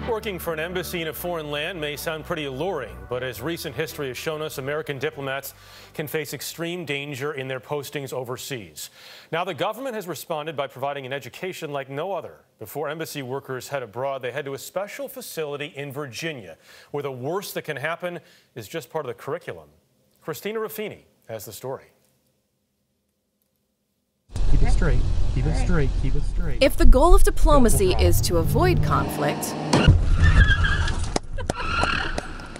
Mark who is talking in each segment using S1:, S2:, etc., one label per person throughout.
S1: Working for an embassy in a foreign land may sound pretty alluring, but as recent history has shown us, American diplomats can face extreme danger in their postings overseas. Now, the government has responded by providing an education like no other. Before embassy workers head abroad, they head to a special facility in Virginia, where the worst that can happen is just part of the curriculum. Christina Ruffini has the story.
S2: Keep it straight, keep it straight, keep it straight.
S3: If the goal of diplomacy is to avoid conflict,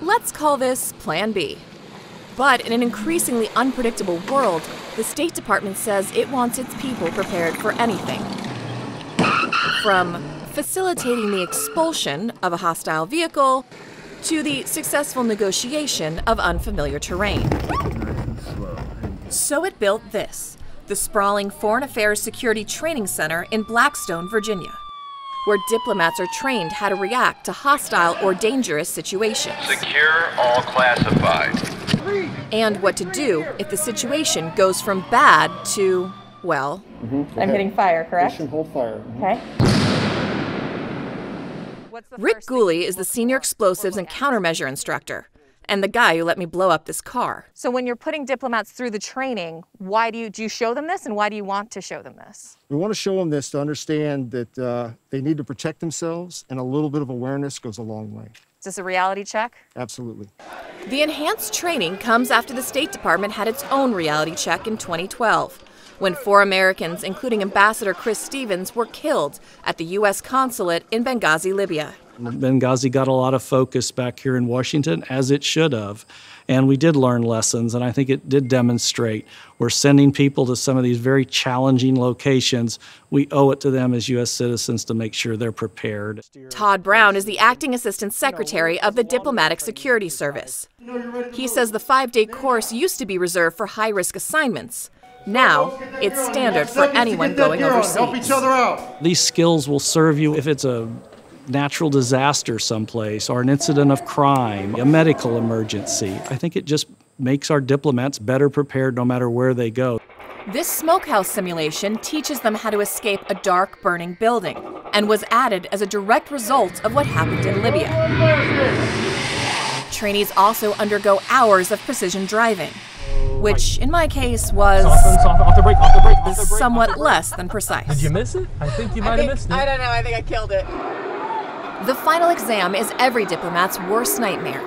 S3: let's call this Plan B. But in an increasingly unpredictable world, the State Department says it wants its people prepared for anything. From facilitating the expulsion of a hostile vehicle to the successful negotiation of unfamiliar terrain. So it built this, the sprawling Foreign Affairs Security Training Center in Blackstone, Virginia, where diplomats are trained how to react to hostile or dangerous situations.
S4: Secure all classified.
S3: And what to do if the situation goes from bad to, well... I'm hitting fire, correct?
S5: Push and hold fire.
S3: Okay. Rick Gooley is the senior explosives and countermeasure instructor, and the guy who let me blow up this car.
S6: So when you're putting diplomats through the training, why do you show them this, and why do you want to show them this?
S5: We want to show them this to understand that they need to protect themselves, and a little bit of awareness goes a long way.
S6: Is this a reality check?
S5: Absolutely.
S3: The enhanced training comes after the State Department had its own reality check in 2012, when 4 Americans, including Ambassador Chris Stevens, were killed at the U.S. consulate in Benghazi, Libya.
S2: Benghazi got a lot of focus back here in Washington, as it should have. And we did learn lessons, and I think it did demonstrate we're sending people to some of these very challenging locations. We owe it to them as U.S. citizens to make sure they're prepared.
S3: Todd Brown is the acting assistant secretary of the Diplomatic Security Service. He says the 5-day course used to be reserved for high-risk assignments. Now, it's standard for anyone going overseas.
S5: Help each other out.
S2: These skills will serve you if it's a natural disaster someplace or an incident of crime, a medical emergency. I think it just makes our diplomats better prepared no matter where they go.
S3: This Smokehouse Simulation teaches them how to escape a dark, burning building and was added as a direct result of what happened in Libya. Trainees also undergo hours of precision driving, which in my case was
S2: Off the brake.
S3: somewhat less than precise.
S2: Did you miss it? I think you might have missed it.
S6: I don't know, I think I killed it.
S3: The final exam is every diplomat's worst nightmare,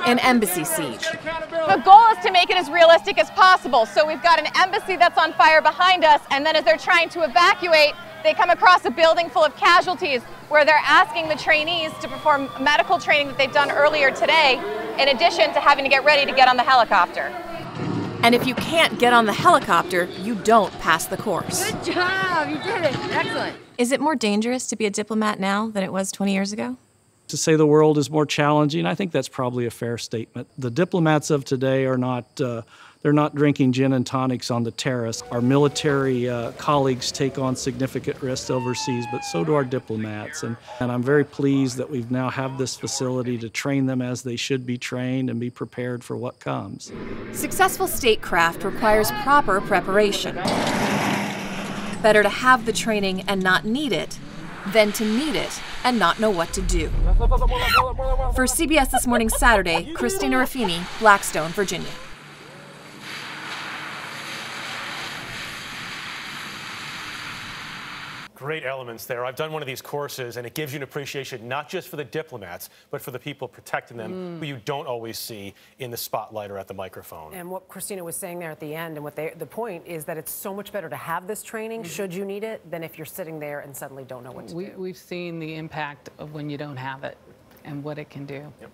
S3: an embassy siege.
S6: The goal is to make it as realistic as possible. So we've got an embassy that's on fire behind us, and then as they're trying to evacuate, they come across a building full of casualties where they're asking the trainees to perform medical training that they've done earlier today, in addition to having to get ready to get on the helicopter.
S3: And if you can't get on the helicopter, you don't pass the course.
S6: Good job, you did it. Excellent.
S3: Is it more dangerous to be a diplomat now than it was 20 years ago?
S2: To say the world is more challenging, I think that's probably a fair statement. The diplomats of today are not, they're not drinking gin and tonics on the terrace. Our military colleagues take on significant risks overseas, but so do our diplomats. And I'm very pleased that we've now have this facility to train them as they should be trained and be prepared for what comes.
S3: Successful statecraft requires proper preparation. Better to have the training and not need it than to need it and not know what to do. For CBS This Morning Saturday, Christina Ruffini, Blackstone, Virginia.
S1: Great elements there. I've done one of these courses, and it gives you an appreciation not just for the diplomats, but for the people protecting them, who you don't always see in the spotlight or at the microphone.
S7: And what Christina was saying there at the end, and what the point is that it's so much better to have this training, should you need it, than if you're sitting there and suddenly don't know what to do.
S8: We've seen the impact of when you don't have it and what it can do.
S1: Yep.